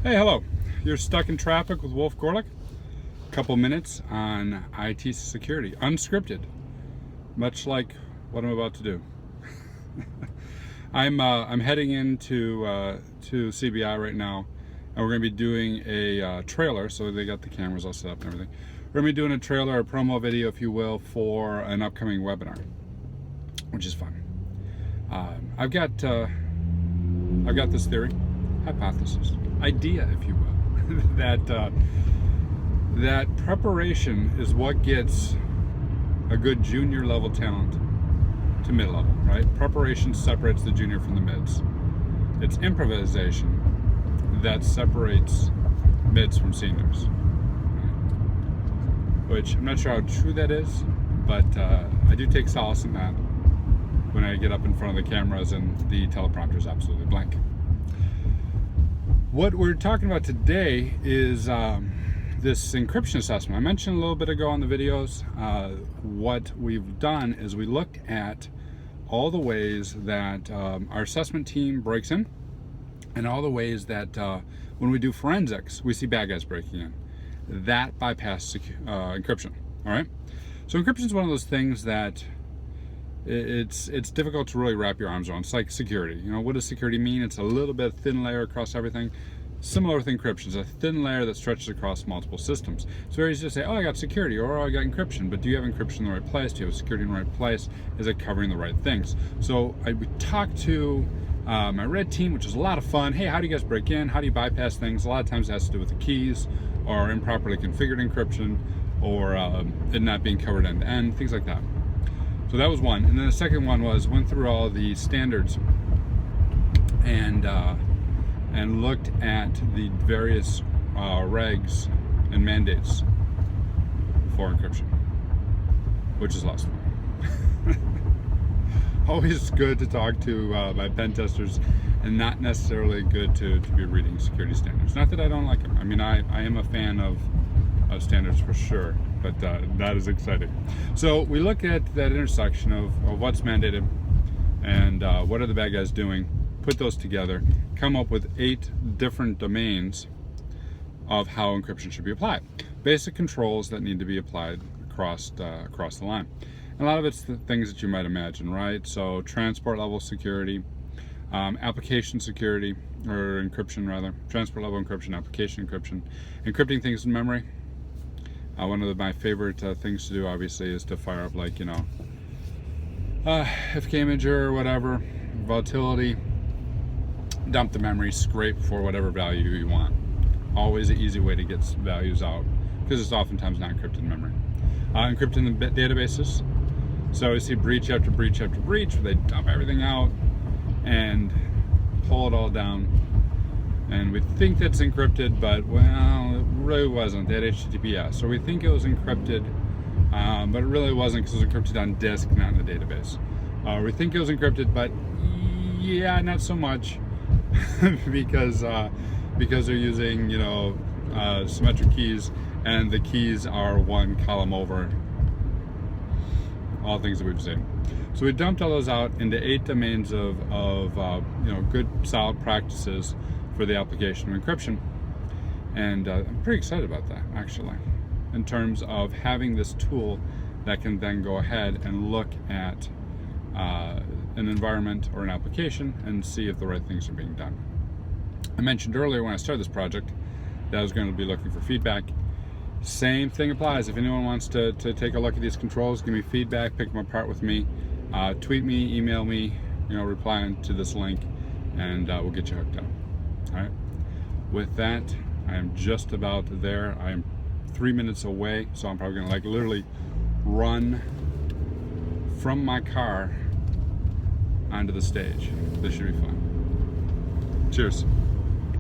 Hey, hello. You're stuck in traffic with Wolf Gorlick. Couple minutes on IT security, unscripted, much like what I'm about to do. I'm heading into to CBI right now, and we're going to be doing a trailer. So they got the cameras all set up and everything. We're going to be doing a trailer, a promo video, if you will, for an upcoming webinar, which is fun. I've got this theory, hypothesis, idea, if you will, that preparation is what gets a good junior level talent to mid level, right? Preparation separates the junior from the mids. It's improvisation that separates mids from seniors, right? Which I'm not sure how true that is, but I do take solace in that when I get up in front of the cameras and the teleprompter is absolutely blank. What we're talking about today is this encryption assessment. I mentioned a little bit ago on the videos, what we've done is we looked at all the ways that our assessment team breaks in, and all the ways that when we do forensics, we see bad guys breaking in. That bypass encryption, all right? So encryption is one of those things that it's difficult to really wrap your arms around. It's like security. You know, what does security mean? It's a little bit thin layer across everything. Similar with encryption, it's a thin layer that stretches across multiple systems. It's very easy to say, oh, I got security, or oh, I got encryption, but do you have encryption in the right place? Do you have security in the right place? Is it covering the right things? So we talked to my red team, which is a lot of fun. Hey, how do you guys break in? How do you bypass things? A lot of times it has to do with the keys, or improperly configured encryption, or it not being covered end to end, things like that. So that was one. And then the second one was went through all the standards and looked at the various regs and mandates for encryption, which is lots of fun. Always good to talk to my pen testers, and not necessarily good to be reading security standards. Not that I don't like them. I mean, I am a fan of standards for sure, but that is exciting. So we look at that intersection of what's mandated and what are the bad guys doing, put those together, come up with 8 different domains of how encryption should be applied. Basic controls that need to be applied across the line. And a lot of it's the things that you might imagine, right? So transport level security, application security, or encryption rather, transport level encryption, application encryption, encrypting things in memory. One of my favorite things to do, obviously, is to fire up, like, you know, FK imager or whatever, volatility, dump the memory, scrape for whatever value you want. Always an easy way to get values out, because it's oftentimes not encrypted in memory. Encrypting the databases. So we see breach after breach after breach, where they dump everything out and pull it all down. And we think that's encrypted, but, well, it really wasn't. They had HTTPS. So we think it was encrypted, but it really wasn't, because it was encrypted on disk, not in the database. We think it was encrypted, but yeah, not so much, because they're using, you know, symmetric keys, and the keys are one column over, all things that we've seen. So we dumped all those out into 8 domains of you know, good solid practices for the application of encryption. And I'm pretty excited about that, actually, in terms of having this tool that can then go ahead and look at an environment or an application and see if the right things are being done. I mentioned earlier when I started this project that I was going to be looking for feedback. Same thing applies. If anyone wants to take a look at these controls, give me feedback, pick them apart with me, tweet me, email me, you know, reply to this link, and we'll get you hooked up. All right. With that, I am just about there. I am 3 minutes away, so I'm probably gonna, like, literally run from my car onto the stage. This should be fun. Cheers.